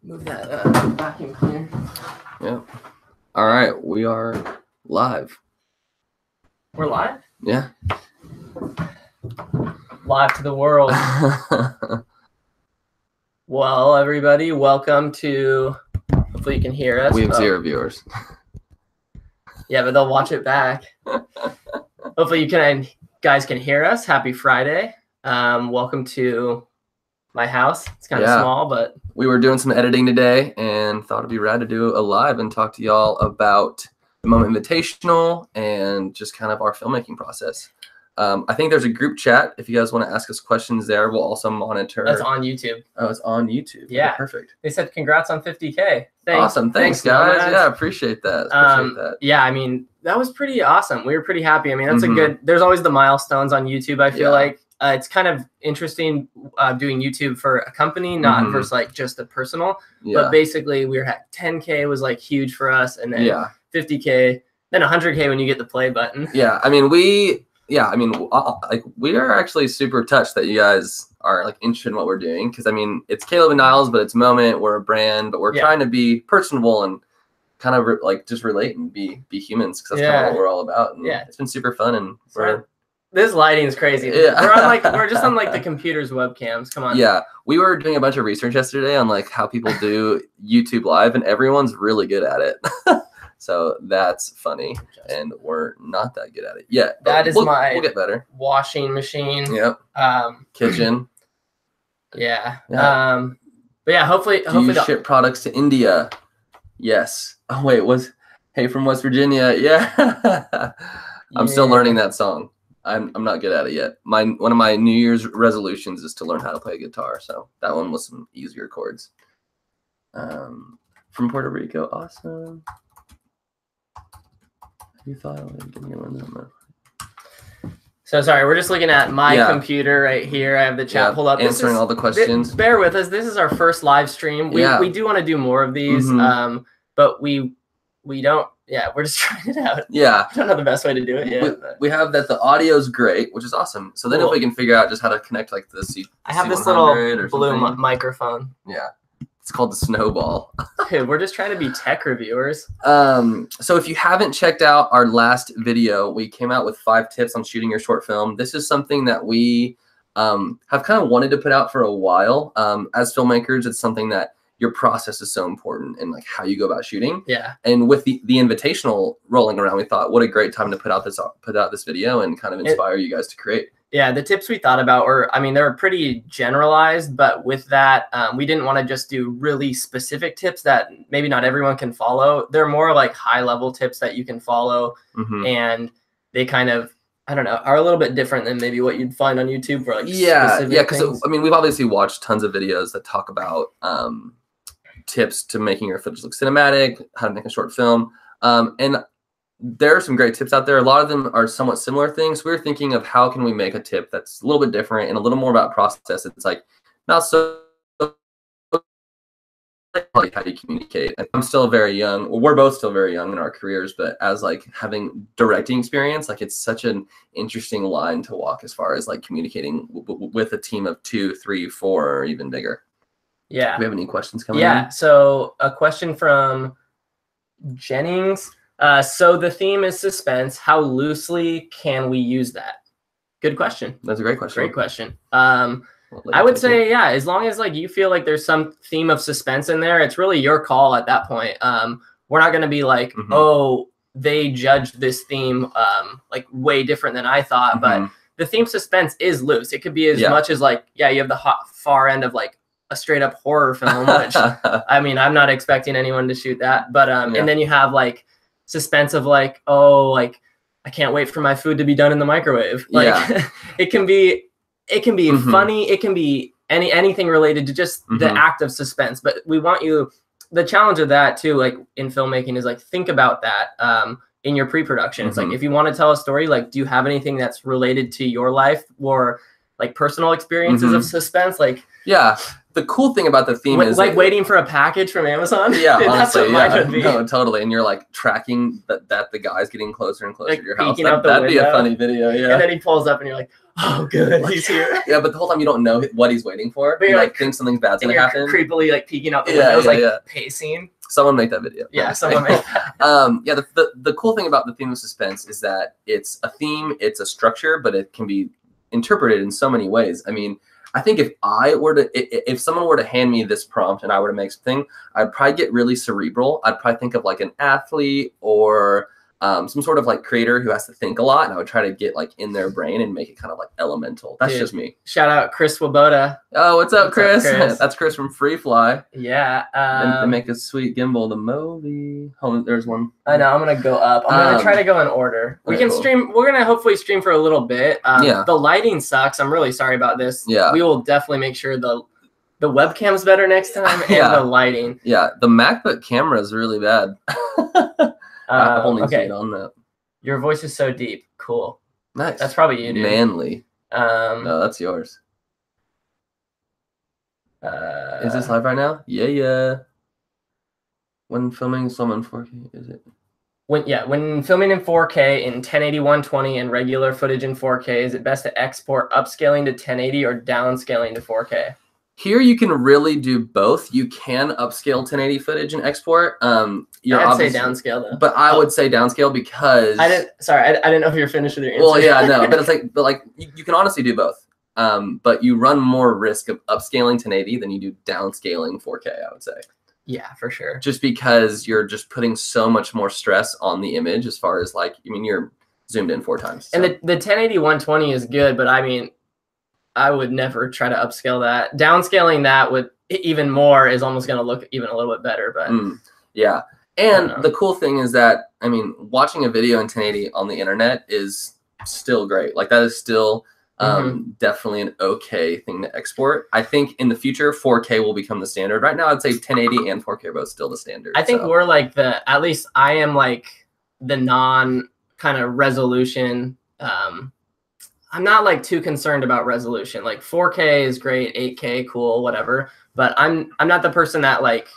Move that vacuum cleaner. Yeah. All right, we are live. We're live? Yeah. Live to the world. Well, everybody, welcome to, hopefully you can hear us. We have 0 viewers. Yeah, but they'll watch it back. Hopefully you guys can hear us. Happy Friday. Welcome to my house. It's kind of small, but we were doing some editing today and thought it'd be rad to do a live and talk to y'all about the Moment Invitational and just kind of our filmmaking process. I think there's a group chat. If you guys want to ask us questions there, we'll also monitor. That's on YouTube. Oh, it's on YouTube. Yeah. Okay, perfect. They said congrats on 50K. Awesome. Thanks guys. Nomads. Yeah, appreciate that. Yeah, I mean, that was pretty awesome. We were pretty happy. I mean, that's a good, there's always the milestones on YouTube, I feel like. It's kind of interesting doing YouTube for a company, not versus like just a personal. Yeah. But basically, we were at 10K was like huge for us, and then 50K, then 100K when you get the play button. Yeah, I mean, we are actually super touched that you guys are like interested in what we're doing, because I mean, it's Caleb and Niles, but it's Moment. We're a brand, but we're trying to be personable and kind of like just relate and be humans, because that's kind of what we're all about. And it's been super fun, and this lighting is crazy. Yeah. We're just on like the computer's webcams. Come on. Yeah, we were doing a bunch of research yesterday on like how people do YouTube Live, and everyone's really good at it. So that's funny, and we're not that good at it yet. That is we'll get better. Washing machine. Yep. Kitchen. Yeah. But yeah, hopefully you ship products to India? Yes. Oh wait, Hey from West Virginia? Yeah. I'm still learning that song. I'm not good at it yet. One of my New Year's resolutions is to learn how to play guitar. So that one was some easier chords. From Puerto Rico, awesome. You thought I was giving one. So sorry, we're just looking at my computer right here. I have the chat pulled up. Answering all the questions. Bear with us. This is our first live stream. We do want to do more of these, but we don't. Yeah, we're just trying it out. Yeah. I don't know the best way to do it yet. We have that the audio is great, which is awesome. So then if we can figure out just how to connect like the C100 I have this little blue microphone. Yeah. It's called the Snowball. Dude, we're just trying to be tech reviewers. So if you haven't checked out our last video, we came out with 5 tips on shooting your short film. This is something that we have kind of wanted to put out for a while. As filmmakers, it's something that your process is so important, and like how you go about shooting. Yeah. And with the Invitational rolling around, we thought, what a great time to put out this video and kind of inspire you guys to create. Yeah, the tips we thought about they're pretty generalized, but with that, we didn't want to just do really specific tips that maybe not everyone can follow. They're more like high-level tips that you can follow, and they kind of, I don't know, are a little bit different than maybe what you'd find on YouTube for like specific because I mean, we've obviously watched tons of videos that talk about tips to making your footage look cinematic, how to make a short film, and there are some great tips out there. A lot of them are somewhat similar things. We're thinking of how can we make a tip that's a little bit different and a little more about process. It's like not so like how you communicate. And I'm still very young. Well, we're both still very young in our careers, but as like having directing experience, like it's such an interesting line to walk as far as like communicating with a team of 2, 3, 4, or even bigger. Yeah. Do we have any questions coming in? Yeah. So a question from Jennings. So the theme is suspense. How loosely can we use that? Good question. That's a great question. Great question. I would say, yeah, as long as like you feel like there's some theme of suspense in there, it's really your call at that point. We're not going to be like, oh, they judged this theme like way different than I thought. But the theme suspense is loose. It could be as much as like, you have the far end of like a straight up horror film, which I mean, I'm not expecting anyone to shoot that. But and then you have like suspense of like, oh, like I can't wait for my food to be done in the microwave. Like it can be funny. It can be anything related to just the act of suspense. But we want you, the challenge of that too, like in filmmaking, is like think about that in your pre-production. It's like, if you want to tell a story, like, do you have anything that's related to your life or like personal experiences of suspense? Like, the cool thing about the theme is like waiting for a package from Amazon. Yeah, honestly, no, totally. And you're like tracking that the guy's getting closer and closer to your house. That'd be a funny video. Yeah. And then he pulls up and you're like, oh, good, he's here. Yeah, but the whole time you don't know what he's waiting for. But you you're like think something's bad's gonna happen. Creepily like peeking out the windows, pacing. Someone make that video. Yeah, someone make that. Yeah, the cool thing about the theme of suspense is that it's a theme, it's a structure, but it can be interpreted in so many ways. I mean, I think if someone were to hand me this prompt and I were to make something, I'd probably get really cerebral. I'd probably think of like an athlete or some sort of like creator who has to think a lot, and I would try to get like in their brain and make it kind of like elemental. That's just me. Shout out Chris Swoboda. Oh, what's up, Chris? That's Chris from Free Fly. Yeah. They make a sweet gimbal, the movie. Oh, there's one. I know. I'm gonna go up. I'm gonna try to go in order. We can stream. We're gonna hopefully stream for a little bit. Yeah. The lighting sucks. I'm really sorry about this. Yeah. We will definitely make sure the webcam's better next time and the lighting. Yeah. The MacBook camera is really bad. I've only seen it on that. Your voice is so deep. Cool. Nice. That's probably you, dude. Manly. No, that's yours. Is this live right now? Yeah. When filming some in 4K, is it? When filming in 4K in 1080 120 and regular footage in 4K, is it best to export upscaling to 1080 or downscaling to 4K? Here you can really do both. You can upscale 1080 footage and export. I'd say downscale though. But I would say downscale because I didn't know if you were finished with your answer. Well, yeah, no, but it's you can honestly do both. But you run more risk of upscaling 1080 than you do downscaling 4K, I would say. Yeah, for sure. Just because you're just putting so much more stress on the image as far as you're zoomed in 4 times. So. And the 1080 120 is good, but I mean, I would never try to upscale that. Downscaling that would even more is almost going to look even a little bit better. But yeah. And the cool thing is that, I mean, watching a video in 1080 on the internet is still great. Like that is still definitely an okay thing to export. I think in the future, 4K will become the standard. Right now, I'd say 1080 and 4K are both still the standard. I think we're like at least I am like the non kind of resolution. I'm not like too concerned about resolution. Like 4K is great, 8K, cool, whatever. But I'm not the person that like,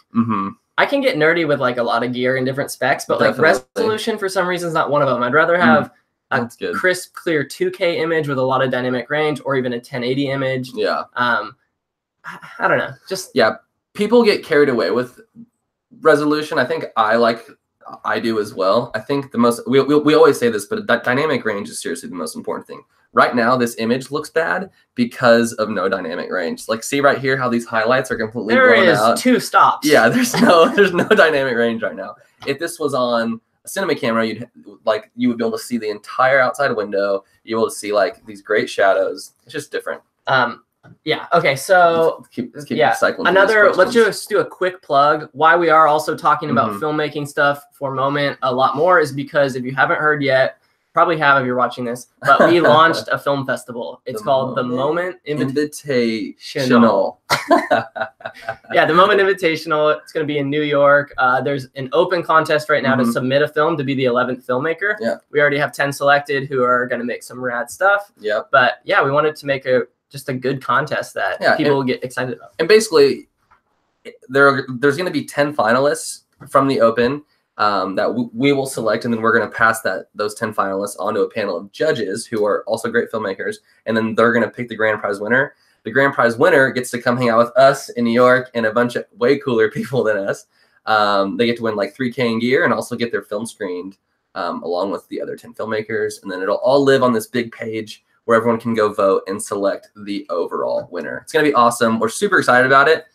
I can get nerdy with like a lot of gear and different specs, but like resolution for some reason is not one of them. I'd rather have a crisp, clear 2K image with a lot of dynamic range, or even a 1080 image. Yeah. I don't know. People get carried away with resolution. I think I do as well. I think we always say this, but dynamic range is seriously the most important thing. Right now, this image looks bad because of no dynamic range. Like, see right here how these highlights are completely blown out. There is 2 stops. Yeah, there's no dynamic range right now. If this was on a cinema camera, you would be able to see the entire outside window. You'd be able to see like these great shadows. It's just different. Yeah. Okay. So let's keep cycling. Let's just do a quick plug. Why we are also talking about filmmaking stuff for a moment a lot more is because if you haven't heard yet, probably have if you're watching this, but we launched a film festival. It's called the Moment Invitational. Yeah, the Moment Invitational. It's going to be in New York. There's an open contest right now to submit a film to be the 11th filmmaker. Yeah. We already have 10 selected who are going to make some rad stuff. Yeah. But yeah, we wanted to make just a good contest that people will get excited about. And basically, there's going to be 10 finalists from the open that we will select, and then we're going to pass those 10 finalists onto a panel of judges who are also great filmmakers, and then they're going to pick the grand prize winner. The grand prize winner gets to come hang out with us in New York and a bunch of way cooler people than us. They get to win like $3K in gear and also get their film screened along with the other 10 filmmakers, and then it'll all live on this big page where everyone can go vote and select the overall winner. It's going to be awesome. We're super excited about it.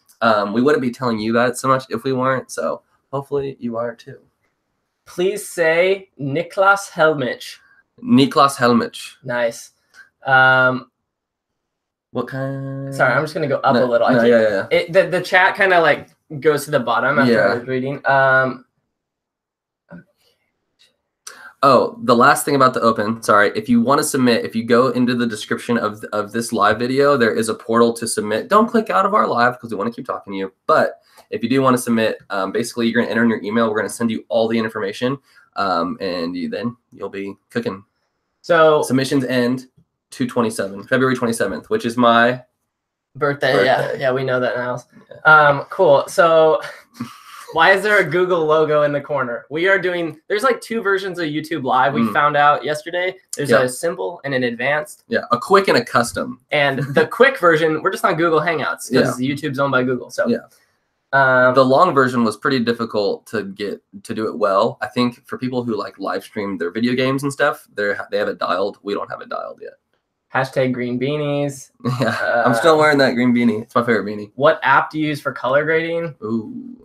We wouldn't be telling you about it so much if we weren't, so hopefully you are too. Please say Niklas Helmich. Niklas Helmich. Nice. What kind? Sorry, I'm just going to go up a little. The chat kind of like goes to the bottom after I was reading. Oh, the last thing about the open, sorry, if you want to submit, if you go into the description of this live video, there is a portal to submit. Don't click out of our live because we want to keep talking to you. But if you do want to submit, basically you're going to enter in your email. We're going to send you all the information, and then you'll be cooking. So submissions end February 27th, which is my birthday. Yeah, we know that now. Cool. So Why is there a Google logo in the corner? We are doing, there's like 2 versions of YouTube Live. We found out yesterday. There's a simple and an advanced. Yeah, a quick and a custom. And the quick version, we're just on Google Hangouts because YouTube's owned by Google. So the long version was pretty difficult to do it well. I think for people who like live stream their video games and stuff, they have it dialed. We don't have it dialed yet. Hashtag green beanies. Yeah, I'm still wearing that green beanie. It's my favorite beanie. What app do you use for color grading? Ooh,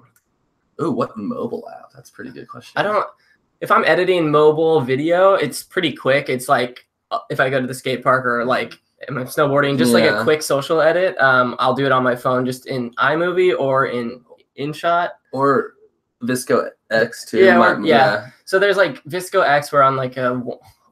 what mobile app? That's a pretty good question. If I'm editing mobile video, it's pretty quick. It's like if I go to the skate park or like I'm snowboarding, just like a quick social edit. I'll do it on my phone, just in iMovie or in InShot or Visco X too. Yeah. So there's like Visco X. We're on like a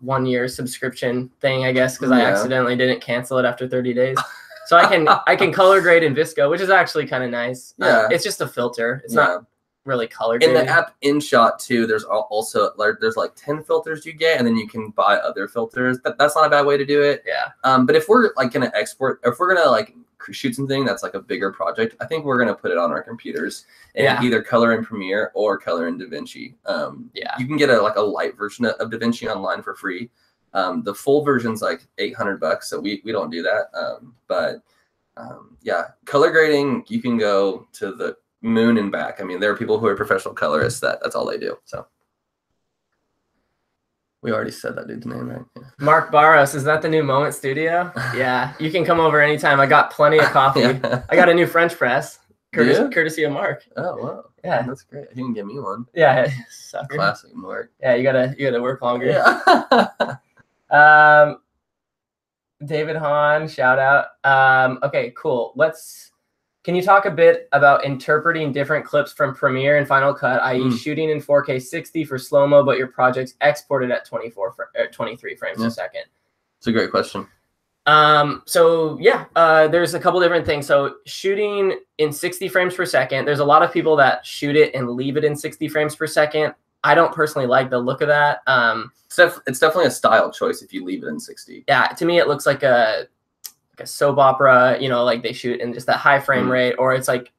1-year subscription thing, I guess, because I accidentally didn't cancel it after 30 days. So I can color grade in Visco, which is actually kind of nice. Yeah, it's just a filter. It's not really color grading. In the app InShot too, there's also there's like 10 filters you get, and then you can buy other filters. That's not a bad way to do it. Yeah. But if we're like gonna export, if we're gonna like shoot something that's like a bigger project, I think we're gonna put it on our computers and either color in Premiere or color in DaVinci. You can get a light version of DaVinci online for free. The full version's like $800, so we don't do that. But color grading, you can go to the moon and back. I mean, there are people who are professional colorists that's all they do. So we already said that dude's name, right? Yeah. Mark Barros, is that the new Moment Studio? Yeah, you can come over anytime. I got plenty of coffee. I got a new French press, courtesy of Mark. Oh wow, yeah, that's great. You can give me one. Yeah, sucker. Classic Mark. Yeah, you gotta work longer. Yeah. David Hahn, shout out. Okay, cool. Can you talk a bit about interpreting different clips from Premiere and Final Cut, i.e. shooting in 4K 60 for slow-mo, but your project's exported at 23 frames a second? It's a great question. There's a couple different things. So shooting in 60 frames per second, there's a lot of people that shoot it and leave it in 60 frames per second. I don't personally like the look of that. It's definitely a style choice if you leave it in 60. Yeah, to me, it looks like a soap opera, like they shoot in just that high frame rate, or it's like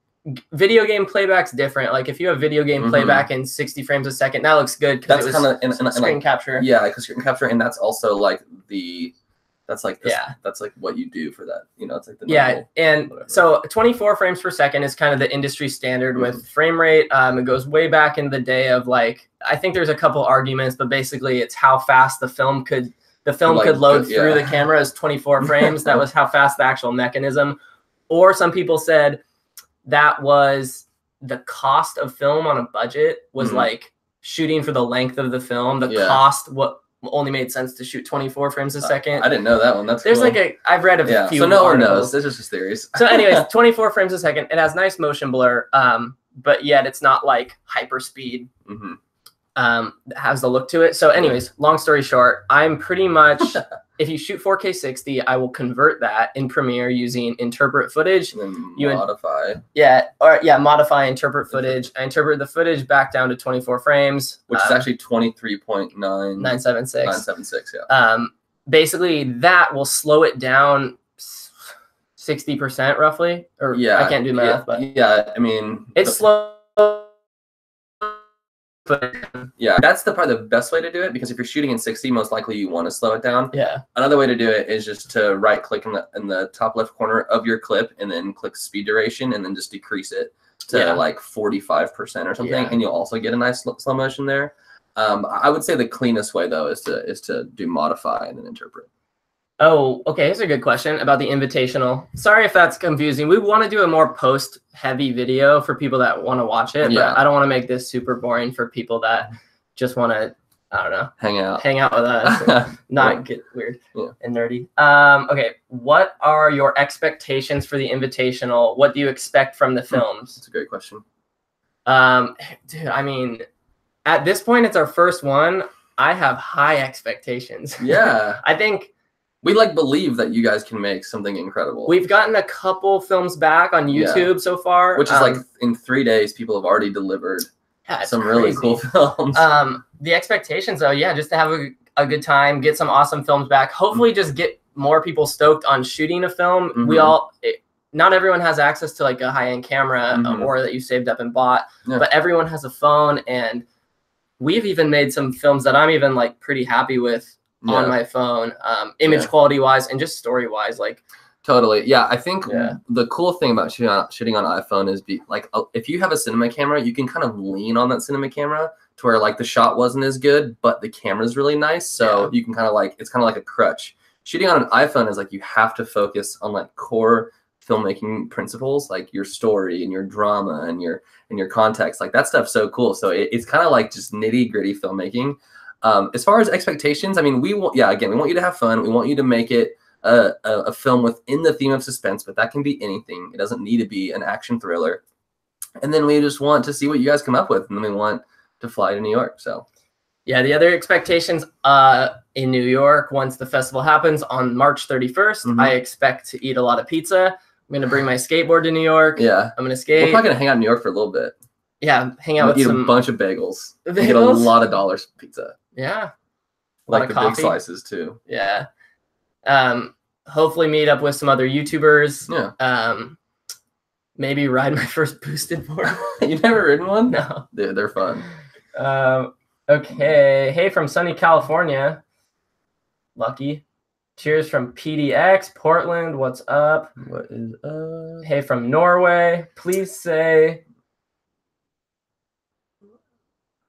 video game playback's different. Like if you have video game playback in 60 frames a second, that looks good because it's kind of screen capture. Yeah, because screen capture, and that's also like that's like what you do for that. It's like the and whatever. So 24 frames per second is kind of the industry standard with frame rate. It goes way back in the day of like, I think there's a couple arguments, but basically it's how fast the film could load through the camera as 24 frames. That was how fast the actual mechanism. Or some people said that was the cost of film on a budget was like shooting for the length of the film. The cost what only made sense to shoot 24 frames a second. I didn't know that one. There's cool. I've read a few. So no one knows. This is just theories. So anyways, 24 frames a second. It has nice motion blur, but yet it's not like hyper speed. Has the look to it. So anyways, long story short, I'm pretty much, if you shoot 4K 60, I will convert that in Premiere using interpret footage. And then modify. Modify, interpret footage. I interpret the footage back down to 24 frames. Which is actually 23.976. 976, yeah. Basically, that will slow it down 60% roughly. Or I can't do math, but I mean, it's slow. Yeah, that's the best way to do it, because if you're shooting in 60, most likely you want to slow it down. Yeah. Another way to do it is just to right click in the top left corner of your clip and then click speed duration and then just decrease it to like 45% or something, and you'll also get a nice slow motion there. I would say the cleanest way though is to do modify and then interpret. Oh, okay. Here's a good question about the Invitational. Sorry if that's confusing. We want to do a more post-heavy video for people that want to watch it, but I don't want to make this super boring for people that just want to, I don't know, hang out with us, not get weird and nerdy. Okay, what are your expectations for the Invitational? What do you expect from the films? That's a great question. Dude, I mean, at this point, it's our first one. I have high expectations. Yeah, I think. We believe that you guys can make something incredible. We've gotten a couple films back on YouTube so far. Which is like in 3 days, people have already delivered some really cool films. The expectations though, just to have a good time, get some awesome films back. Hopefully just get more people stoked on shooting a film. not everyone has access to like a high-end camera or that you saved up and bought, but everyone has a phone, and we've even made some films that I'm even like pretty happy with on my phone, image quality wise and just story wise, like. Totally. Yeah. I think the cool thing about shooting on iPhone is if you have a cinema camera, you can kind of lean on that cinema camera to where like the shot wasn't as good, but the camera's really nice. So you can kind of like, it's kind of like a crutch. Shooting on an iPhone is like, you have to focus on like core filmmaking principles, like your story and your drama and your context. Like that stuff's so cool. So it's kind of like just nitty gritty filmmaking. As far as expectations, I mean, we want you to have fun. We want you to make it a film within the theme of suspense, but that can be anything. It doesn't need to be an action thriller. And then we just want to see what you guys come up with, and then we want to fly to New York. So yeah, the other expectations in New York, once the festival happens on March 31st, I expect to eat a lot of pizza. I'm going to bring my skateboard to New York. Yeah. I'm going to skate. We're probably going to hang out in New York for a little bit. Yeah, hang out with eat a bunch of bagels. Get a lot of dollars pizza. A Yeah. lot of big slices too. Yeah. Hopefully meet up with some other YouTubers. Yeah. Maybe ride my first boosted board. You've never ridden one? No. Dude, they're fun. Okay. Hey, from sunny California. Lucky. Cheers from PDX, Portland. What's up? What is up? Hey, from Norway. Please say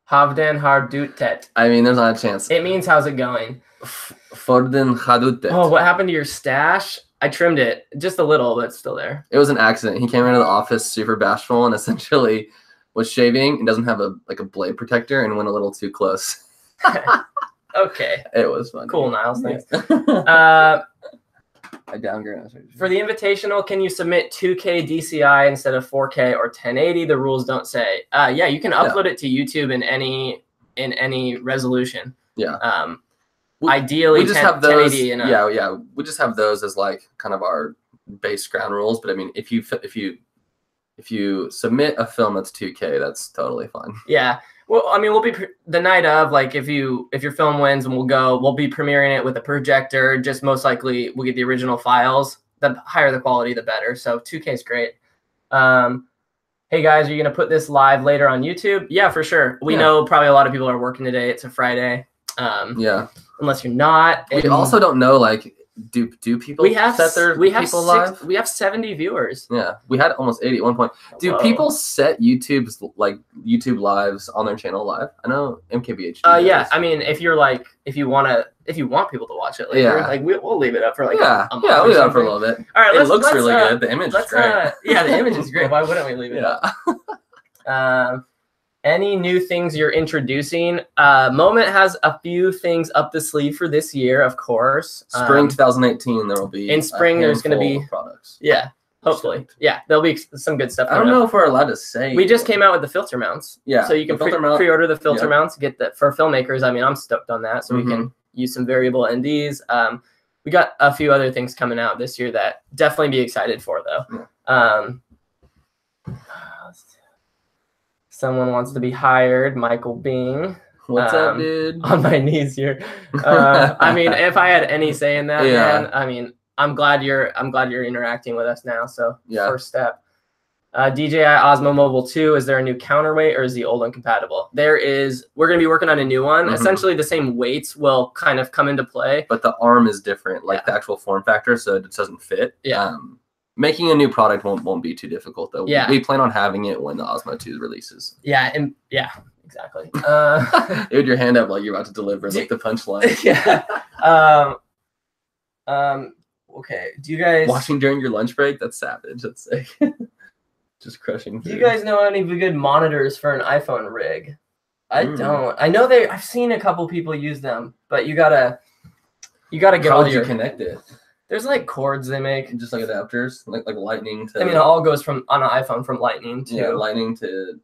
Havden har dutet. I mean, there's not a chance. It means how's it going? Forden har dutet. Oh, what happened to your stash? I trimmed it just a little, but it's still there. It was an accident. He came into the office super bashful and essentially was shaving and doesn't have a blade protector and went a little too close. Okay. It was fun. Cool, Niles. Thanks. I downgraded. For the Invitational, can you submit 2K DCI instead of 4K or 1080? The rules don't say. Yeah, you can upload it to YouTube in any resolution. Yeah. Ideally, we just have those. 1080 and yeah. We just have those as like kind of our base ground rules. But I mean, if you submit a film that's 2K, that's totally fine. Yeah. Well, I mean, we'll be the night of, like, if your film wins, and we'll be premiering it with a projector. Just most likely we'll get the original files. The higher the quality, the better. So 2K is great. Hey guys, are you gonna put this live later on YouTube? Yeah, for sure. We know probably a lot of people are working today. It's a Friday. Yeah. Unless you're not. We also don't know, like, do people set their people live? We have 70 viewers. Yeah, we had almost 80 at one point. Do people set YouTube lives on their channel live? I know MKBHD. Yeah. I mean, if you want people to watch it later, like we'll leave it up for like a month. Yeah, we'll leave it up for a little bit. All right, it looks really good. The image is great. Yeah, the image is great. Why wouldn't we leave it up? Any new things you're introducing? Moment has a few things up the sleeve for this year, of course. Spring 2018, there will be in spring. There's going to be products. Yeah, hopefully. Yeah, there'll be some good stuff. I don't know if we're allowed to say. We just came out with the filter mounts. Yeah, so you can pre-order the filter mounts. Get that for filmmakers. I mean, I'm stoked on that. So we can use some variable NDs. We got a few other things coming out this year that definitely be excited for though. Yeah. Someone wants to be hired. Michael Bing. What's up, dude? On my knees here. I mean, if I had any say in that, man, I mean, I'm glad you're interacting with us now. So first step. DJI Osmo Mobile 2, is there a new counterweight or is the old one compatible? We're going to be working on a new one. Essentially the same weights will kind of come into play. But the arm is different, like the actual form factor, so it doesn't fit. Yeah. Making a new product won't be too difficult though. Yeah. We plan on having it when the Osmo 2 releases. Yeah, exactly. You had your hand up like you're about to deliver like the punchline. Yeah. Okay. Do you guys watching during your lunch break? That's savage. That's like just crushing. Do you guys know any good monitors for an iPhone rig? I don't. I know I've seen a couple people use them, but you gotta get how all would your. You connect it? There's like cords they make, just like adapters, like lightning to. I mean, it all goes from on an iPhone from lightning to lightning to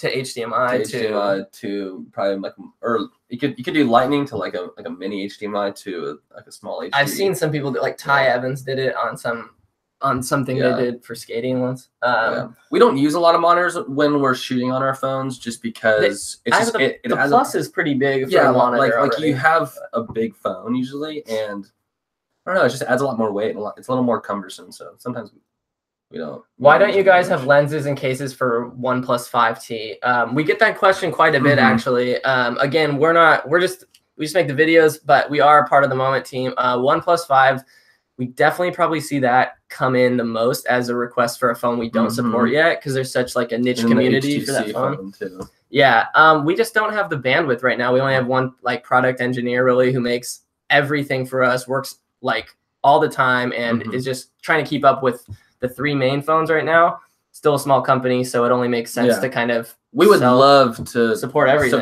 HDMI to probably like, or you could do lightning to like a mini HDMI to like a small HDMI. I've seen some people like Ty Evans did it on something they did for skating once. We don't use a lot of monitors when we're shooting on our phones, just because the plus is pretty big for a monitor. Like you have a big phone usually, and I don't know, it just adds a lot more weight and it's a little more cumbersome. So sometimes We don't. Why don't you guys have lenses and cases for OnePlus 5T? We get that question quite a bit, actually. Again, we just make the videos, but we are part of the Moment team. OnePlus 5, we definitely probably see that come in the most as a request for a phone we don't support yet, because there's such like a niche community for that phone too. Yeah, we just don't have the bandwidth right now. We only have one like product engineer really who makes everything for us, works like all the time, and is just trying to keep up with the 3 main phones right now. Still a small company, so it only makes sense to kind of we would love to support everything.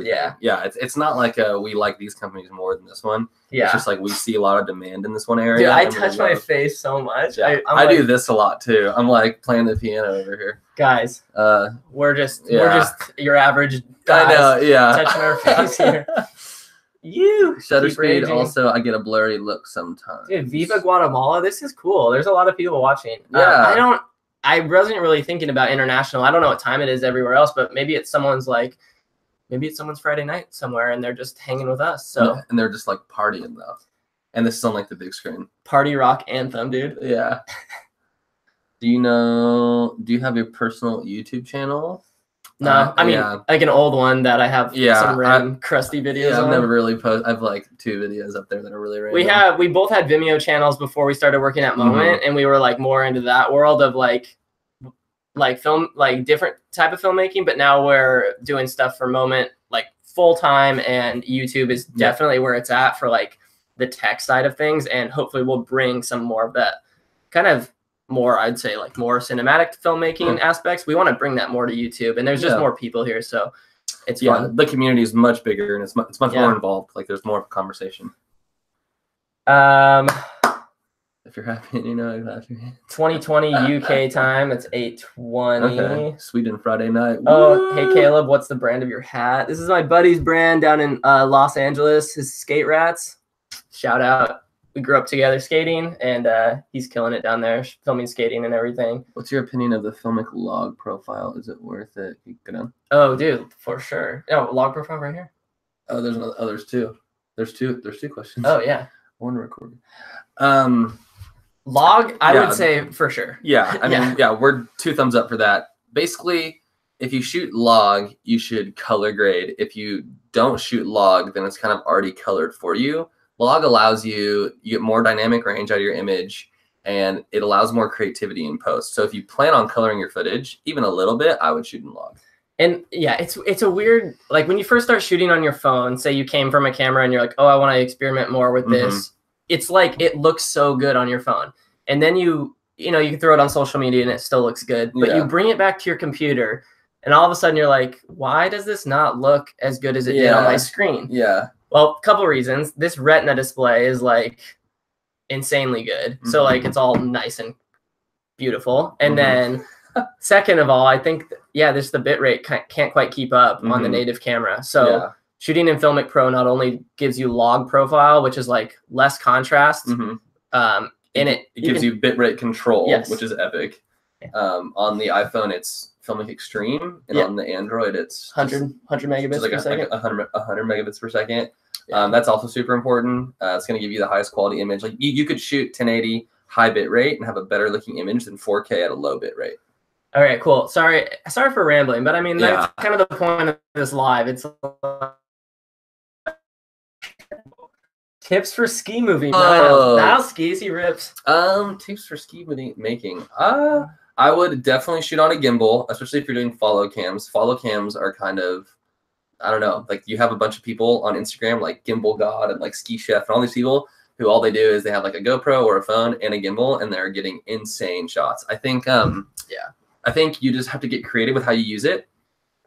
Yeah, it's not like we like these companies more than this one. Yeah, it's just like we see a lot of demand in this one area. Dude, I touch my face so much. Yeah. I do this a lot too. I'm like playing the piano over here, guys. We're just your average guys. I know, yeah, touching our face here. Shutter speed also, I get a blurry look sometimes. Dude, Viva Guatemala, this is cool. There's a lot of people watching. Yeah, I wasn't really thinking about international. I don't know what time it is everywhere else, but maybe it's someone's Friday night somewhere and they're just hanging with us. So and they're just like partying though. And this is on like the big screen. Party rock anthem, dude. Yeah. Do you have your personal YouTube channel? No, I mean like an old one that I have some random crusty videos on. I've never really posted. I've like 2 videos up there that are really random. We both had Vimeo channels before we started working at Moment, and we were like more into that world of like film, like different type of filmmaking, but now we're doing stuff for Moment like full time, and YouTube is definitely where it's at for like the tech side of things, and hopefully we'll bring some more of that kind of more, I'd say like more cinematic filmmaking aspects. We want to bring that more to YouTube, and there's just more people here, so it's fun. The community is much bigger and it's much more involved. Like there's more of a conversation. If you're happy, you know exactly. 2020 UK time. It's 8:20. Okay. Sweden Friday night. Oh, hey Caleb, what's the brand of your hat? This is my buddy's brand down in Los Angeles. His Skate Rats. Shout out. We grew up together skating, and he's killing it down there, filming skating and everything. What's your opinion of the filmic log profile? Is it worth it? Oh, dude, for sure. Oh, log profile right here. Oh, there's others too. There's two questions. Oh yeah. One recording. Log, I would say for sure. Yeah, I mean, we're 2 thumbs up for that. Basically, if you shoot log, you should color grade. If you don't shoot log, then it's kind of already colored for you. Log allows you get more dynamic range out of your image, and it allows more creativity in post. So if you plan on coloring your footage, even a little bit, I would shoot in log. And yeah, it's a weird, like when you first start shooting on your phone, say you came from a camera and you're like, oh, I want to experiment more with this. It's like, it looks so good on your phone. And then you can throw it on social media and it still looks good, but you bring it back to your computer and all of a sudden you're like, why does this not look as good as it did on my screen? Yeah. Well, a couple reasons. This Retina display is like insanely good. So like it's all nice and beautiful. And then second of all, I think, the bitrate can't quite keep up on the native camera. So shooting in Filmic Pro not only gives you log profile, which is like less contrast, and it gives you bitrate control, which is epic. On the iPhone, it's Filmic Extreme, and on the Android, it's 100 megabits per second. 100 megabits per second. That's also super important. It's going to give you the highest quality image. Like you could shoot 1080 high bit rate and have a better looking image than 4K at a low bit rate. All right, cool. Sorry for rambling, but I mean that's kind of the point of this live. It's tips for ski moving. Now skis, he rips. Tips for ski making. I would definitely shoot on a gimbal, especially if you're doing follow cams. Follow cams are kind of, I don't know, like you have a bunch of people on Instagram like Gimbal God and like Ski Chef and all these people who all they do is they have like a GoPro or a phone and a gimbal and they're getting insane shots. I think I think you just have to get creative with how you use it.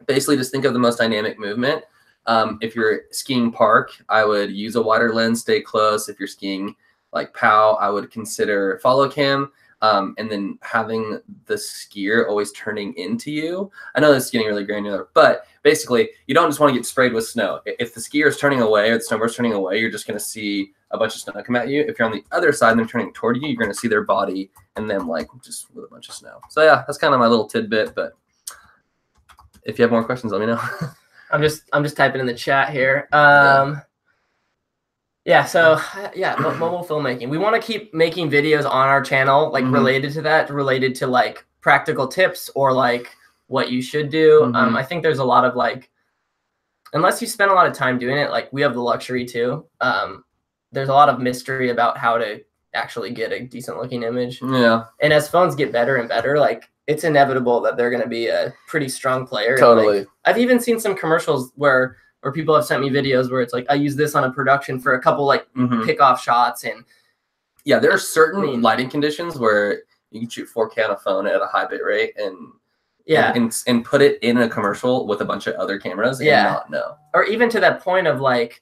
Basically just think of the most dynamic movement. If you're skiing park, I would use a wider lens, stay close. If you're skiing like POW, I would consider follow cam. And then having the skier always turning into you. I know this is getting really granular, but basically you don't just want to get sprayed with snow. If the skier is turning away or the snowboarder's turning away, you're just going to see a bunch of snow come at you. If you're on the other side and they're turning toward you, you're going to see their body and them like just with a bunch of snow. So yeah, that's kind of my little tidbit, but if you have more questions, let me know. I'm just typing in the chat here. Yeah, so yeah, mobile filmmaking. We want to keep making videos on our channel, like related to that, related to like practical tips or like what you should do. I think there's a lot of like, unless you spend a lot of time doing it, like we have the luxury too. There's a lot of mystery about how to actually get a decent looking image. Yeah. And as phones get better and better, like it's inevitable that they're going to be a pretty strong player. Totally. Like, I've even seen some commercials where people have sent me videos where it's like, I use this on a production for a couple like pick-off shots. And yeah, there are certain lighting conditions where you can shoot 4K on a phone at a high bit rate and put it in a commercial with a bunch of other cameras and not know. Or even to that point of like,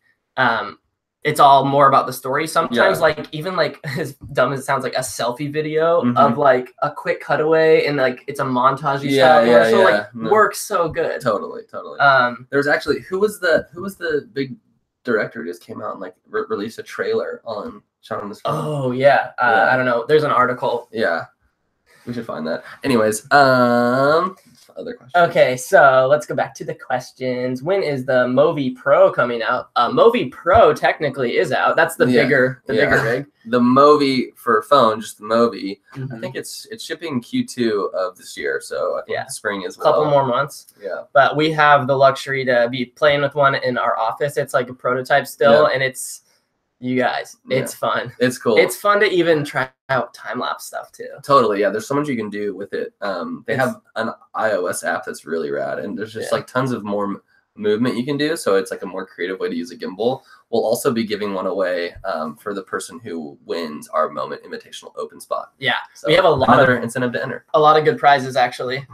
it's all more about the story. Sometimes like even like as dumb as it sounds, like a selfie video of like a quick cutaway and like it's a montage style commercial like works so good. Totally. There's actually who was the big director who just came out and like released a trailer on shot on this phone? Oh yeah. I don't know. There's an article. Yeah. We should find that. Anyways, other questions. Okay, so let's go back to the questions. When is the Movi Pro coming out? Movi Pro technically is out. That's the bigger rig. The Movi for phone, just the Movi. I think it's shipping Q2 of this year, so I think the spring as well. A couple more months. Yeah. But we have the luxury to be playing with one in our office. It's like a prototype still, and it's, you guys, it's fun. It's cool. It's fun to even try out time-lapse stuff too. Totally, yeah. There's so much you can do with it. They have an iOS app that's really rad, and there's just like tons of more movement you can do. So it's like a more creative way to use a gimbal. We'll also be giving one away for the person who wins our Moment Invitational Open Spot. Yeah, so we have a lot of incentive to enter. A lot of good prizes actually.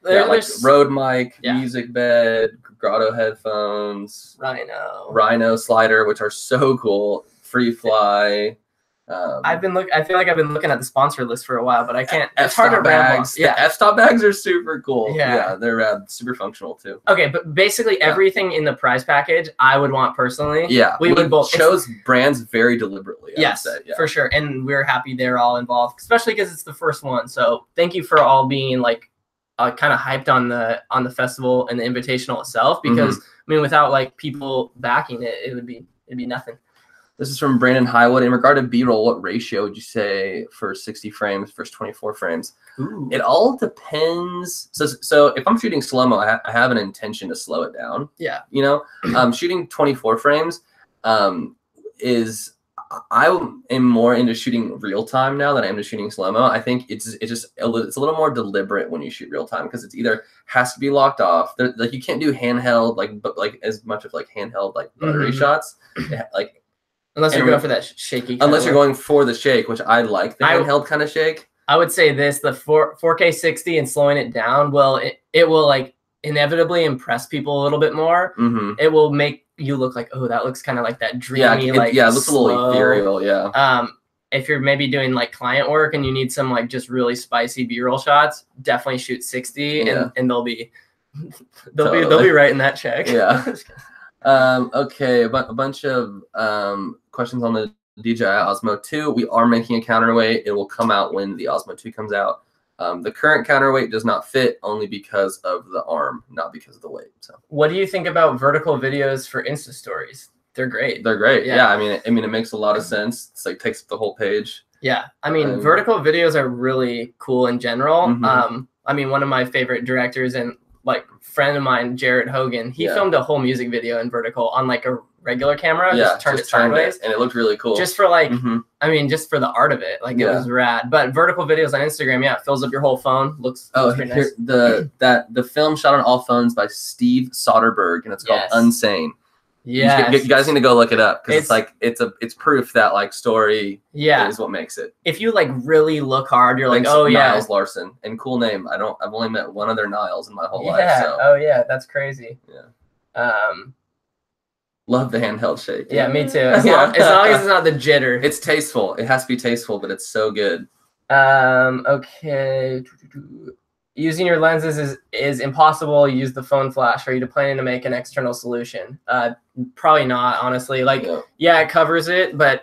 Like Rode mic, music bed, Grotto headphones, Rhino slider, which are so cool. Free fly. I feel like I've been looking at the sponsor list for a while, but I can't. It's hard to bags. Yeah, f-stop bags are super cool. Yeah, they're super functional too. Okay, but basically everything in the prize package, I would want personally. Yeah, we would both chose brands very deliberately. Yes, for sure, and we're happy they're all involved, especially because it's the first one. So thank you for all being like kind of hyped on the festival and the invitational itself, because I mean, without like people backing it, it'd be nothing. This is from Brandon Highwood. In regard to B-roll, what ratio would you say for 60 frames versus 24 frames? Ooh. It all depends. So if I'm shooting slow-mo, I have an intention to slow it down. Yeah. You know, shooting 24 frames is, I am more into shooting real time now than I am to shooting slow-mo. I think it's a little more deliberate when you shoot real time, because it's either has to be locked off. Like you can't do handheld like as much of like handheld like buttery shots. Like, unless you're going for that shaky. Unless you're going for the shake, which I like the handheld kind of shake. I would say this: the 4K 60 and slowing it down it will like inevitably impress people a little bit more. It will make you look like, oh, that looks kind of like that dreamy, it looks a little ethereal. Yeah. If you're maybe doing like client work and you need some like just really spicy B-roll shots, definitely shoot 60, and they'll be writing that check. Yeah. Okay, a bunch of questions on the DJI Osmo 2. We are making a counterweight. It will come out when the Osmo 2 comes out. The current counterweight does not fit, only because of the arm, not because of the weight. So, what do you think about vertical videos for Insta stories? They're great. They're great. Yeah. I mean, it makes a lot of sense. It's like takes up the whole page. Yeah. I mean, vertical videos are really cool in general. I mean, one of my favorite directors and like friend of mine, Jared Hogan, he filmed a whole music video in vertical on like a regular camera. Just turned it sideways, and it looked really cool. Just for like, I mean, just for the art of it, like it was rad. But vertical videos on Instagram, it fills up your whole phone. Looks pretty nice. The film shot on all phones by Steve Soderbergh, and it's called Unsane. Yeah, you guys need to go look it up, because it's proof that like story is what makes it. If you like really look hard, you're like, Niles Larson, and cool name. I've only met one other Niles in my whole life. So. Oh yeah, that's crazy. Yeah. Love the handheld shake. Yeah, me too. As long as it's not the jitter. It's tasteful. It has to be tasteful, but it's so good. Okay. Using your lenses is impossible. Use the phone flash. Are you planning to make an external solution? Probably not, honestly. Like, it covers it, but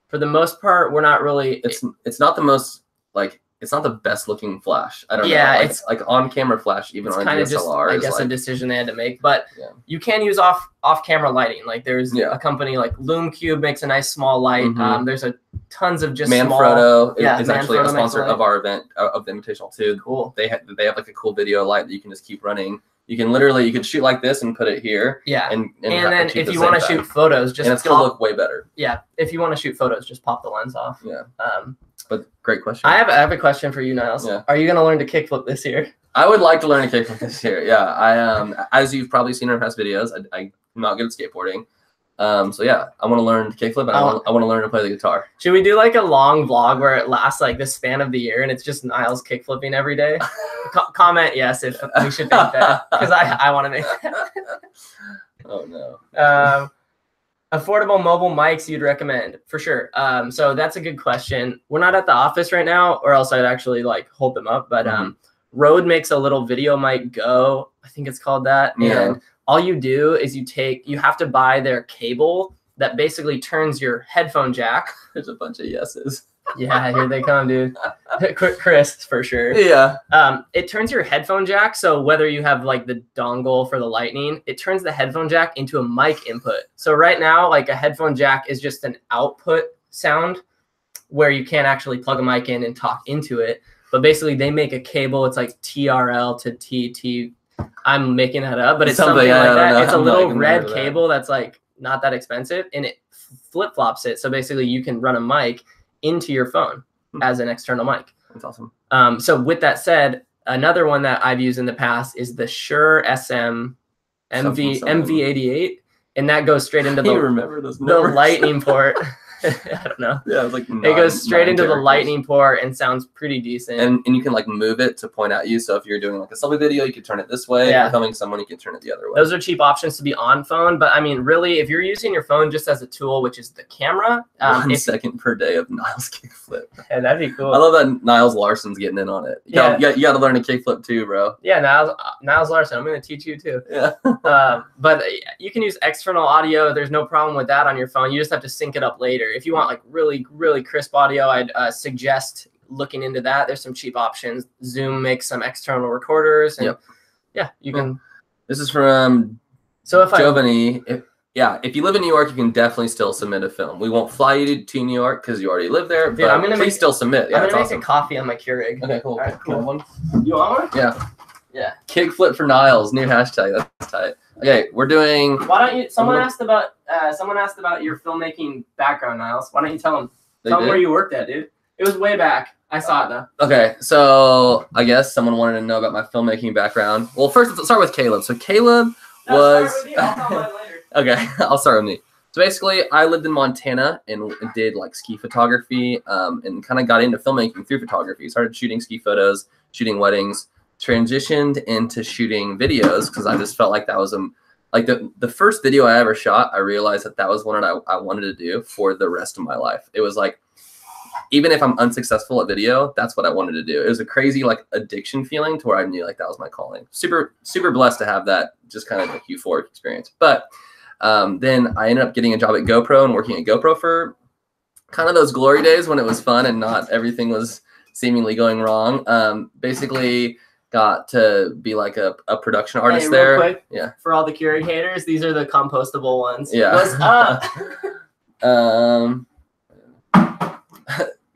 for the most part, we're not really. It's not the most like it's not the best looking flash. I don't know. Like, it's like on camera flash, even on a DSLR. Just, I guess, a decision they had to make. But you can use off camera lighting. Like there's a company like LumeCube makes a nice small light. There's tons of just Manfrotto is actually a sponsor of our event of the Invitational too. Cool. They have like a cool video light that you can just keep running. You can literally shoot like this and put it here. Yeah. And then if you want to shoot photos, just it's gonna look way better. Yeah. If you want to shoot photos, just pop the lens off. Yeah. But great question. I have a question for you, Niles. Yeah. Are you gonna learn to kickflip this year? I would like to learn to kickflip this year. Yeah. I as you've probably seen in our past videos, I'm not good at skateboarding. So yeah, I want to learn to kickflip, and I want to learn to play the guitar. Should we do like a long vlog where it lasts like the span of the year and it's just Niles kickflipping every day? Comment yes if we should make that, because I want to make that. Oh no. Affordable mobile mics you'd recommend for sure. So that's a good question. We're not at the office right now, or else I'd actually like hold them up. But Rode makes a little video mic Go, I think it's called that. Yeah. And all you do is you have to buy their cable that basically turns your headphone jack. There's a bunch of yeses. Yeah, here they come, dude. Chris, for sure. Yeah. It turns your headphone jack. So whether you have like the dongle for the lightning, it turns the headphone jack into a mic input. So right now, like a headphone jack is just an output sound where you can't actually plug a mic in and talk into it. But basically they make a cable. It's like TRL to TT. I'm making that up, but it's something like that. It's a little red cable that's like not that expensive, and it flip-flops it. So basically you can run a mic into your phone as an external mic. That's awesome. So with that said, another one that I've used in the past is the Shure SM MV88, and that goes straight into the lightning port. I don't know. Yeah, it's like it goes straight into the lightning port and sounds pretty decent. And you can like move it to point at you. So if you're doing like a selfie video, you can turn it this way. If you're filming someone, you can turn it the other way. Those are cheap options to be on phone. But I mean, really, if you're using your phone just as a tool, which is the camera, 1 second per day of Niles kickflip. Yeah, that'd be cool. I love that Niles Larson's getting in on it. You got to learn a kickflip too, bro. Yeah, Niles Larson, I'm going to teach you too. Yeah. But you can use external audio. There's no problem with that on your phone. You just have to sync it up later. If you want like really crisp audio, I'd suggest looking into that. There's some cheap options. Zoom makes some external recorders, and you can. This is from Giovanni. If you live in New York, you can definitely still submit a film. We won't fly you to New York because you already live there. But please still submit. Yeah, I'm gonna make a coffee on my Keurig. Okay, cool. All right, cool. One? You want one? Yeah. Yeah. Kickflip for Niles, new hashtag. That's tight. Okay, we're doing. Why don't you? Someone asked about your filmmaking background, Niles. Why don't you tell them? Tell them where you worked at, dude. It was way back. I saw it though. Okay, so I guess someone wanted to know about my filmmaking background. Well, first let's start with Caleb. So Caleb was. Start with you. I'll tell mine later. Okay, I'll start with me. So basically, I lived in Montana and did like ski photography, and kind of got into filmmaking through photography. Started shooting ski photos, shooting weddings. Transitioned into shooting videos because I just felt like that was the first video I ever shot. I realized that was one I wanted to do for the rest of my life. It was like, even if I'm unsuccessful at video, that's what I wanted to do. It was a crazy like addiction feeling to where I knew like that was my calling. Super blessed to have that just kind of like euphoric experience. But then I ended up getting a job at GoPro and working at GoPro for kind of those glory days when it was fun and not everything was seemingly going wrong. Basically got to be like a production artist there. Real quick, for all the Keurig haters, these are the compostable ones. Yeah. What's up?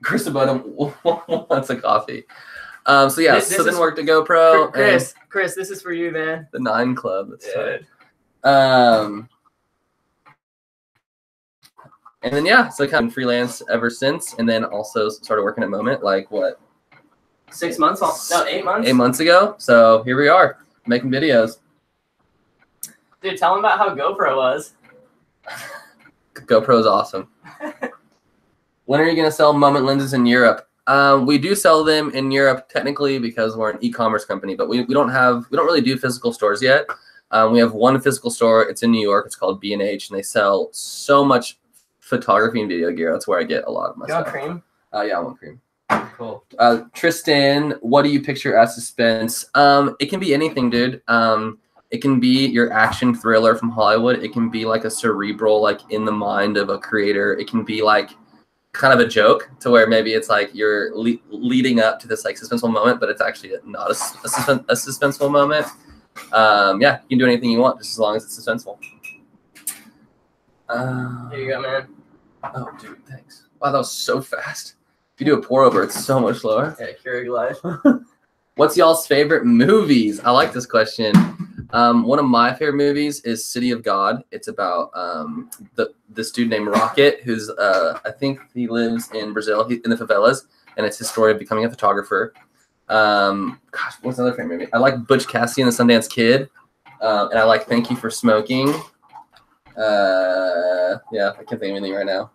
Chris wants a coffee. So then worked at GoPro. Chris, this is for you, man. The 9 Club. That's good. And then so kind of freelance ever since, and then also started working at Moment like what? 6 months? No, 8 months. 8 months ago. So here we are making videos. Dude, tell them about how GoPro was. GoPro is awesome. When are you gonna sell Moment lenses in Europe? We do sell them in Europe technically because we're an e-commerce company, but we don't really do physical stores yet. We have one physical store. It's in New York. It's called B&H, and they sell so much photography and video gear. That's where I get a lot of my stuff. You want cream? Yeah, I want cream. Cool. Tristan, what do you picture as suspense? It can be anything, dude. It can be your action thriller from Hollywood. It can be like a cerebral, like in the mind of a creator. It can be like kind of a joke to where maybe it's like you're leading up to this like suspenseful moment, but it's actually not a suspenseful moment. Yeah, you can do anything you want just as long as it's suspenseful. Here you go, man. Oh, dude, thanks. Wow, that was so fast. If you do a pour over, it's so much slower. Yeah, Keurig Life. What's y'all's favorite movies? I like this question. One of my favorite movies is City of God. It's about this dude named Rocket, who's I think he lives in Brazil, in the favelas, and it's his story of becoming a photographer. Gosh, what's another favorite movie? I like Butch Cassidy and the Sundance Kid, and I like Thank You for Smoking. Yeah, I can't think of anything right now.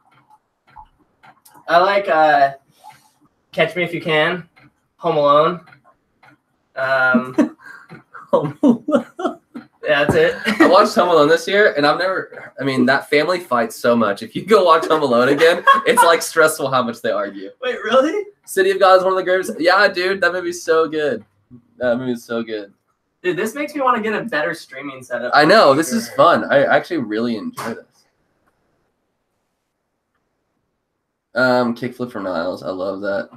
I like Catch Me If You Can, Home Alone. Home Alone. Yeah, that's it. I watched Home Alone this year, and I mean, that family fights so much. If you go watch Home Alone again, it's like stressful how much they argue. Wait, really? City of God is one of the greatest. Yeah, dude, that movie's so good. That movie's so good. Dude, this makes me want to get a better streaming setup. I know, this is fun. I actually really enjoy this. Kickflip for Niles. I love that.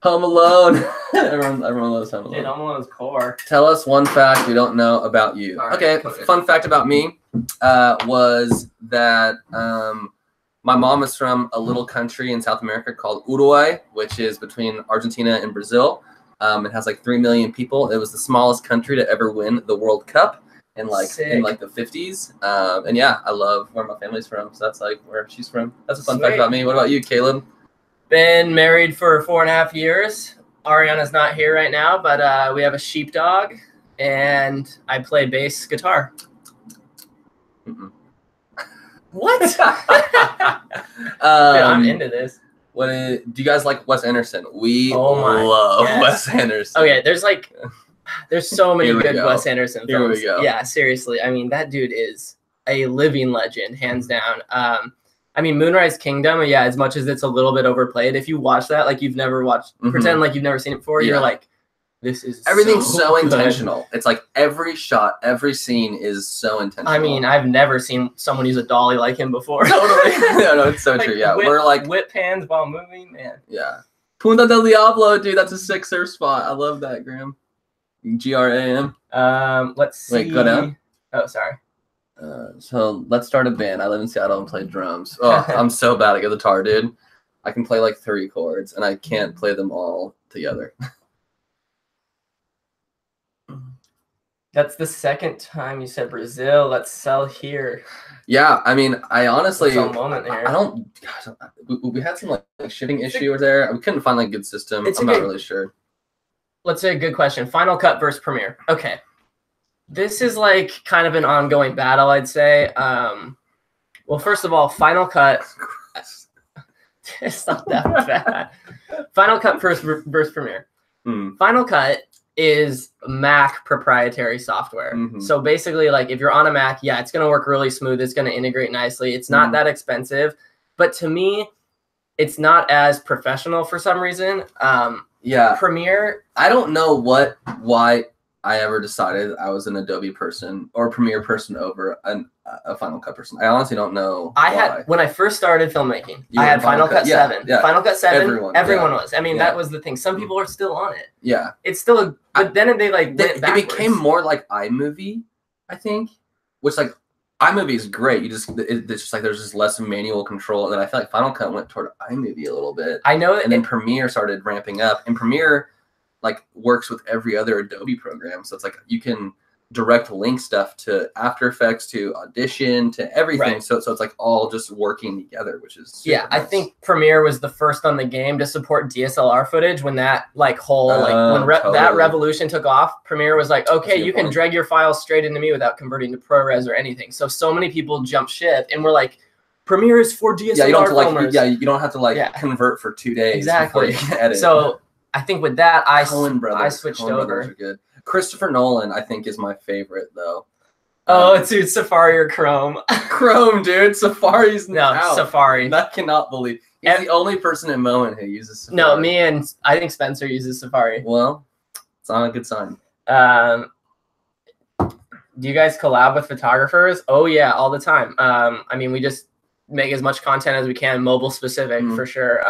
Home Alone. everyone loves Home Alone. Dude, Home Alone's core. Tell us one fact we don't know about you. Right, okay, fun fact about me was that my mom is from a little country in South America called Uruguay, which is between Argentina and Brazil. It has like 3 million people. It was the smallest country to ever win the World Cup in the 50s. And yeah, I love where my family's from. So that's like where she's from. That's a fun fact about me. What about you, Caleb? Been married for 4.5 years. Ariana's not here right now, but we have a sheepdog, and I play bass guitar. What? Dude, I'm into this. Do you guys like Wes Anderson? We love Wes Anderson. Okay, there's so many good Wes Anderson films. Here we go. Yeah, seriously. I mean, that dude is a living legend, hands down. I mean, Moonrise Kingdom, yeah, as much as it's a little bit overplayed, if you watch that like you've never watched, pretend like you've never seen it before, you're like, this is everything's so intentional. It's like every shot, every scene is so intentional. I mean, I've never seen someone use a dolly like him before. Totally. No, it's so true. Yeah, we're like whip hands while moving, man. Yeah. Punta del Diablo, dude, that's a sick surf spot. I love that, Graham. GRAM. Let's see. Wait, go down. Oh, sorry. So let's start a band. I live in Seattle and play drums. Oh, I'm so bad at guitar, dude. I can play like 3 chords, and I can't play them all together. That's the second time you said Brazil. Let's sell here. Yeah, I mean, I honestly, moment there. I don't. Gosh, we had some like shipping issue there. We couldn't find like a good system. I'm not really sure. Let's say a good question. Final Cut versus Premiere. Okay. This is like kind of an ongoing battle, I'd say. Well, first of all, Final Cut. It's not that bad. Final Cut versus Premiere. Final Cut is Mac proprietary software. So basically, like if you're on a Mac, yeah, it's going to work really smooth. It's going to integrate nicely. It's not that expensive. But to me, it's not as professional for some reason. Yeah. Premiere. I don't know why I ever decided I was an Adobe person or Premiere person over a Final Cut person. I honestly don't know. When I first started filmmaking, I had Final Cut 7. Yeah. Final Cut 7, everyone was. I mean, that was the thing. Some people are still on it. Yeah. It's still but then they like went backwards. It became more like iMovie, I think, which like iMovie is great. It's just like there's just less manual control, and then I feel like Final Cut went toward iMovie a little bit. I know, and then Premiere started ramping up, and Premiere like works with every other Adobe program, so it's like you can direct link stuff to After Effects, to Audition, to everything. Right. So it's like all just working together, which is nice. I think Premiere was the first on the game to support DSLR footage when that like whole that revolution took off. Premiere was like, okay, you can drag your files straight into me without converting to ProRes or anything. So many people jumped ship and we're like, Premiere is for DSLR you don't have to filmers. You don't have to convert for 2 days. Exactly. Before you can edit. So I think with that, I switched Coen over. Brothers are good. Christopher Nolan, I think, is my favorite though. Dude, Safari or Chrome? Chrome, dude. Safari's out. Safari. I cannot believe he's the only person at Moen who uses Safari. No, me and I think Spencer uses Safari. Well, it's not a good sign. Do you guys collab with photographers? Oh yeah, all the time. I mean, we just make as much content as we can, mobile specific for sure.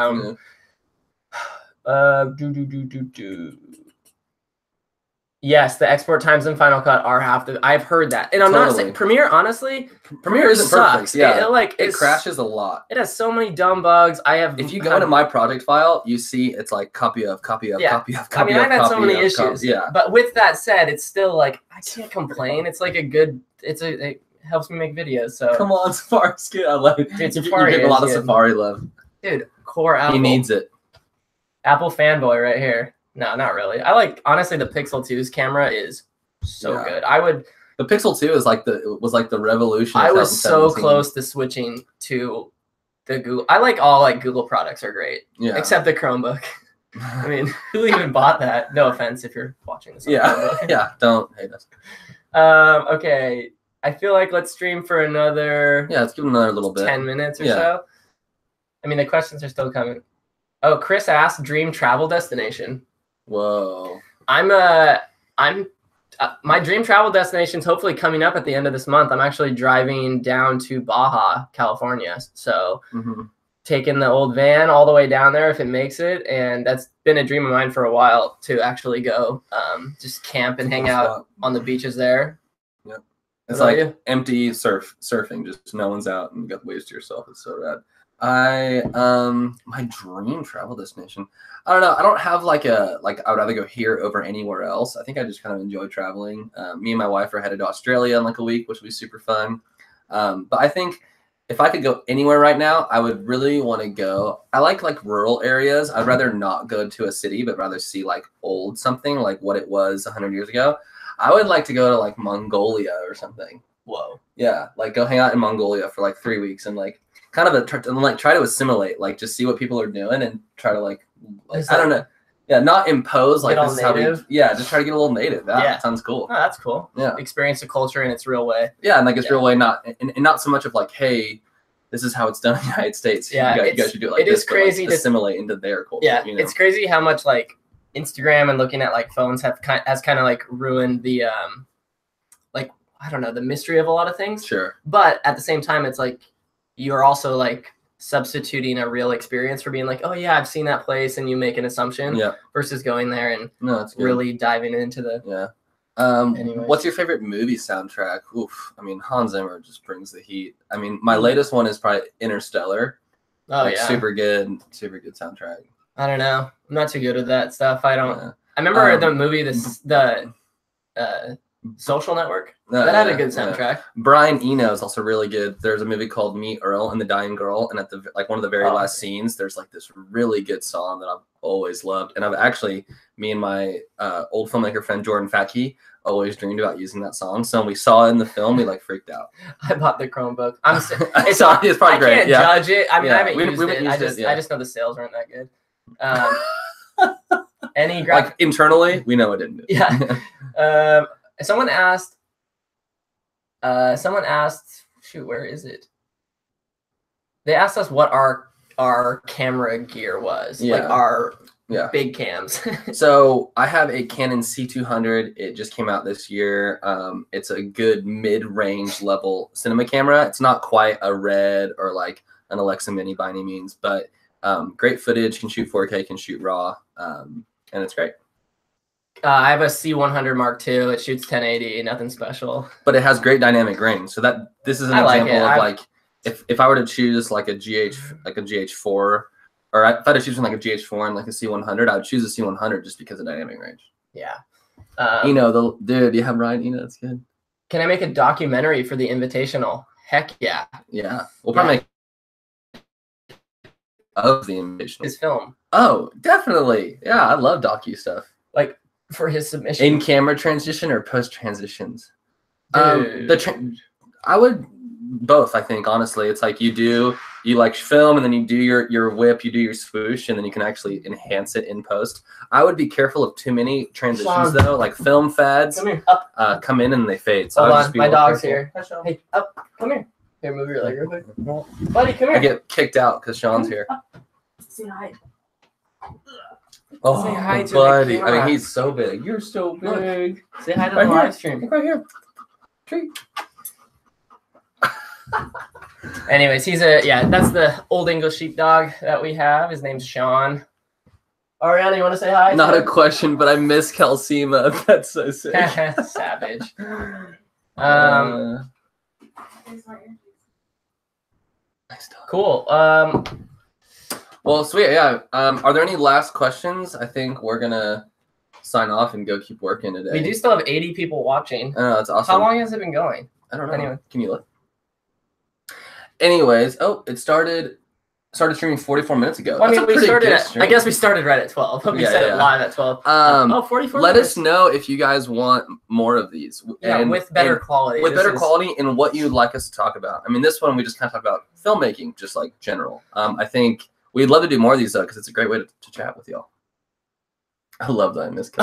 Yes, the export times in Final Cut are half the. I've heard that, and I'm not saying Premiere. Honestly, Premiere isn't sucks. Perfect. Yeah, It crashes a lot. It has so many dumb bugs. If you go into my project file, you see it's like copy of. I've had so many issues. But with that said, it's still like I can't complain. It's like it helps me make videos. So come on, Safari skin. I love it. Dude, Safari you get a lot of Safari love. Dude, core Apple. He needs it. Apple fanboy right here. No, not really. Honestly, the Pixel 2's camera is so good. The Pixel 2 is was like the revolution. I was so close to switching to the Google. I like all Google products are great. Yeah. Except the Chromebook. I mean, who even bought that? No offense if you're watching this. Yeah. Don't hate us. Okay. I feel like let's stream for another. Yeah, let's give it another little bit. 10 minutes or so. I mean, the questions are still coming. Oh, Chris asked dream travel destination. Whoa. My dream travel destination is hopefully coming up at the end of this month. I'm actually driving down to Baja, California. So taking the old van all the way down there if it makes it. And that's been a dream of mine for a while to actually go just camp and hang out on the beaches there. Yep. It's like empty surfing, just no one's out and you got waves to yourself. It's so rad. My dream travel destination. I don't know. I don't have I would rather go here over anywhere else. I think I just kind of enjoy traveling. Me and my wife are headed to Australia in a week, which will be super fun. But I think if I could go anywhere right now, I would really want to go. I like rural areas. I'd rather not go to a city, but rather see old something like what it was 100 years ago. I would like to go to Mongolia or something. Whoa. Yeah. Go hang out in Mongolia for 3 weeks and kind of try to assimilate, just see what people are doing and try to I don't know. Yeah, not impose this is how we. Yeah, just try to get a little native. That sounds cool. Oh, that's cool. Yeah, experience the culture in its real way. Yeah, and its real way, not not so much of hey, this is how it's done in the United States. Yeah, you guys should do it is crazy to assimilate into their culture. Yeah, it's crazy how much Instagram and looking at phones has kind of ruined the I don't know, the mystery of a lot of things. Sure. But at the same time, it's you're also substituting a real experience for being oh yeah, I've seen that place, and you make an assumption versus going there and really diving into the What's your favorite movie soundtrack? Oof, I mean Hans Zimmer just brings the heat. I mean my latest one is probably Interstellar. Oh yeah, super good soundtrack. I don't know, I'm not too good at that stuff. I remember the movie the Social Network. That had a good soundtrack. Yeah. Brian Eno is also really good. There's a movie called Meet Earl and the Dying Girl, and at the one of the very last scenes, there's this really good song that I've always loved. And I've actually, me and my old filmmaker friend Jordan Fatke always dreamed about using that song. So when we saw it in the film, we freaked out. I bought the Chromebook. It's probably great. I can't judge it. I mean, I haven't used it. I just know the sales weren't that good. Any internally, we know it didn't. Yeah. Someone asked, shoot, where is it? They asked us what our camera gear was, our big cams. So I have a Canon C200. It just came out this year. It's a good mid-range level cinema camera. It's not quite a Red or an Alexa Mini by any means, but great footage, can shoot 4K, can shoot RAW, and it's great. I have a C100 Mark II. It shoots 1080, nothing special. But it has great dynamic range. So this is an example of if I were to choose a GH4, or if I had to choose a GH4 and a C100, I would choose a C100 just because of dynamic range. Yeah. Dude, you have Ryan Eno. That's good. Can I make a documentary for the Invitational? Heck yeah. Yeah. We'll probably make of the Invitational. His film. Oh, definitely. Yeah, I love docu stuff. For his submission. In camera transition or post transitions? Dude. I would both, I think, honestly. It's you film and then you do your whip, you do your swoosh, and then you can actually enhance it in post. I would be careful of too many transitions though, film fads. Come here. Come in and they fade. So hold on, my dog's here. Hey, up, come here. Here, move your leg real quick. Buddy, come here. I get kicked out because Sean's here. Say hi. Oh, say hi to buddy. I mean, he's so big. You're so big. Say hi to the live stream. Right here. Treat. Anyways, that's the Old English sheepdog that we have. His name's Sean. Ariana, you want to say hi? Not a question, but I miss Calcima. That's so sick. Savage. Cool. Well, sweet. Yeah. Are there any last questions? I think we're gonna sign off and go keep working today. We do still have 80 people watching. Oh, that's awesome. How long has it been going? I don't know. Anyway. Can you look? Anyways, it started streaming 44 minutes ago. Well, I mean, I guess we started right at 12. We said it live at 12. 44 Let minutes. us know if you guys want more of these. And with better quality. With better quality and what you'd like us to talk about. I mean, this one we just kind of talk about filmmaking, just like general. I think we'd love to do more of these though, because it's a great way to chat with y'all. I love that I missed.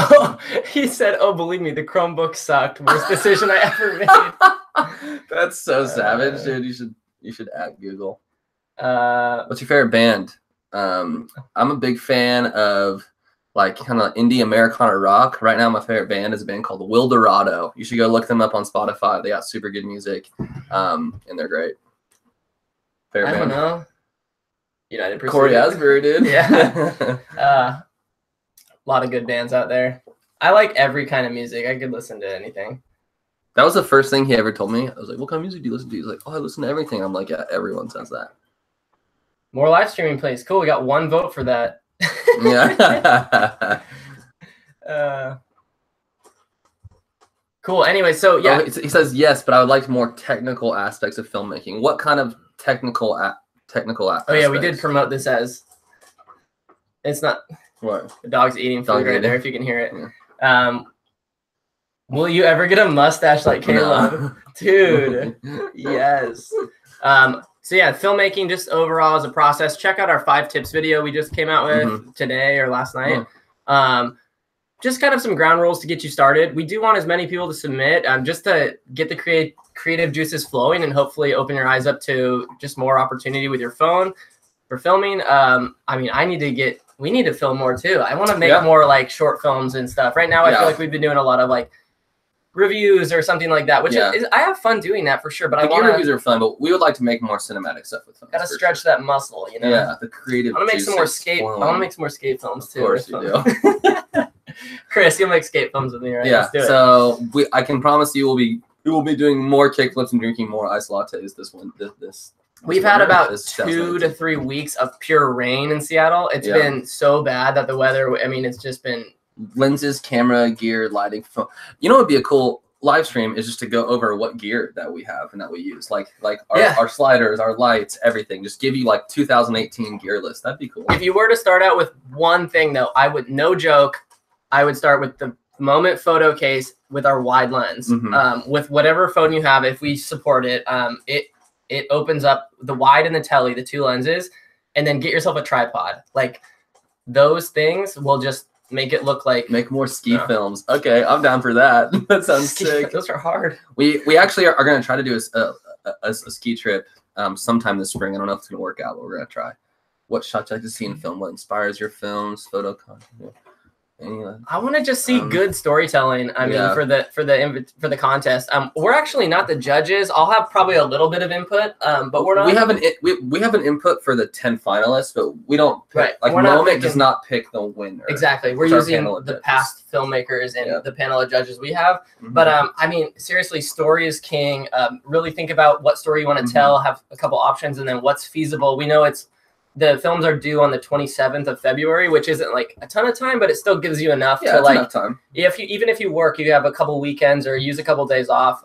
He said, "Oh, believe me, the Chromebook sucked. Worst decision I ever made." That's so savage, dude. You should at Google. What's your favorite band? I'm a big fan of like kind of indie Americana rock. Right now, my favorite band is a band called Wildorado. You should go look them up on Spotify. They got super good music, and they're great. Favorite band? I don't know. United Pursuit. Corey Asbury, dude. Yeah. A lot of good bands out there. I like every kind of music. I could listen to anything. That was the first thing he ever told me. I was like, "What kind of music do you listen to?" He's like, "Oh, I listen to everything." I'm like, "Yeah, everyone says that." More live streaming, please. Cool. We got one vote for that. Yeah. Cool. Anyway, so yeah, he says yes, but I would like more technical aspects of filmmaking. What kind of technical aspects? Oh yeah, we did promote this as. It's not. What? The dog's eating food right there. If you can hear it. Yeah. Will you ever get a mustache like Caleb? No. Dude, yes. So yeah, filmmaking just overall as a process. Check out our 5 tips video we just came out with today or last night. Just kind of some ground rules to get you started. We do want as many people to submit just to get the creative juices flowing and hopefully open your eyes up to just more opportunity with your phone for filming. I mean, we need to film more too. I want to make more like short films and stuff. Right now, I feel like we've been doing a lot of like reviews or something like that, which is I have fun doing that for sure. But reviews are fun, but we would like to make more cinematic stuff with them. Gotta stretch that muscle, you know. Yeah, the creative. I want to make some more skate. I want to make some more skate films too. Of course you do. Chris, you'll make skate films with me, right? Yeah. So I can promise you, we will be doing more kickflips and drinking more iced lattes. We've had about 2 to 3 weeks of pure rain in Seattle. It's been so bad that the weather. I mean, it's just been. Lenses, camera, gear, lighting, phone. You know what would be a cool live stream is just to go over what gear that we have and that we use, like our sliders, our lights, everything. Just give you like 2018 gear list. That'd be cool. If you were to start out with one thing though, I would, no joke, I would start with the Moment photo case with our wide lens. With whatever phone you have, if we support it, it opens up the wide and the tele, the 2 lenses, and then get yourself a tripod. Like those things will just make it look like more ski films. Okay, I'm down for that. That sounds sick. Those are hard. We actually are going to try to do a ski trip sometime this spring. I don't know if it's going to work out, but we're going to try. What shots you like to see in film? What inspires your films? Photo content. I want to just see good storytelling. I mean, for the contest. We're actually not the judges. I'll have probably a little bit of input, but we're not. We have an input for the 10 finalists, but we don't. Right. Like Moment does not pick the winner. Exactly. We're using the past filmmakers and the panel of judges we have. But I mean, seriously, story is king. Really think about what story you want to tell. Have a couple options, and then what's feasible. We know the films are due on the 27th of February, which isn't like a ton of time, but it still gives you enough to like enough time. Even if you work, you have a couple weekends or use a couple days off.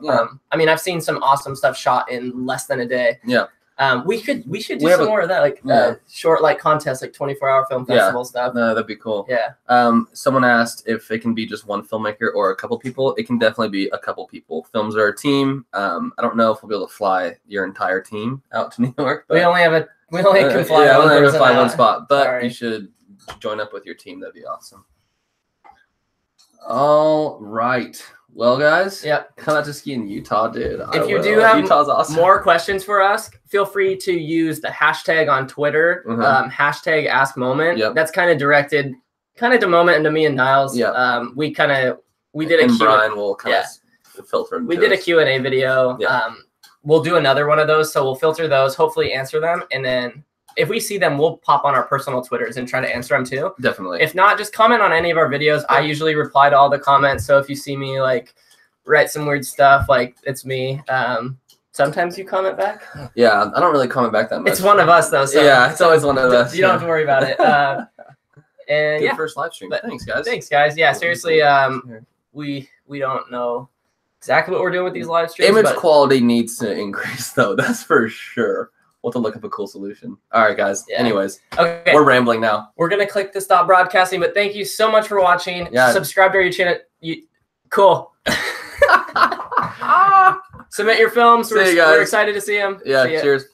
I mean, I've seen some awesome stuff shot in less than a day. Yeah. We should do some more of that, like short like contests, like 24-hour film festival stuff. No, that'd be cool. Yeah. Someone asked if it can be just one filmmaker or a couple people. It can definitely be a couple people. Films are a team. I don't know if we'll be able to fly your entire team out to New York. But we only can fly one spot, but you should join up with your team. That'd be awesome. All right. Well, guys, come out to ski in Utah, dude. If you do have Utah's awesome. More questions for us, feel free to use the hashtag on Twitter, hashtag #AskMoment. That's kind of directed to Moment and to me and Niles. We did a Brian will kind of filter. We did a Q&A video. we'll do another one of those. So we'll filter those, hopefully answer them, and then if we see them, we'll pop on our personal Twitters and try to answer them too. Definitely. If not, just comment on any of our videos. I usually reply to all the comments. So if you see me like write some weird stuff, like it's me. Sometimes you comment back. Yeah, I don't really comment back that much. It's one of us though. So yeah, it's always one of us. You don't have to worry about it. And Good yeah, first live stream. Thanks, guys. Thanks, guys. Yeah, seriously, we don't know exactly what we're doing with these live streams. Image quality needs to increase, though. That's for sure. We'll have to look up a cool solution. All right, guys. Yeah. Anyways, okay, we're rambling now. We're gonna click to stop broadcasting, but thank you so much for watching. Yeah. Subscribe to our channel. Cool. Submit your films. We're excited to see them. Yeah. Cheers.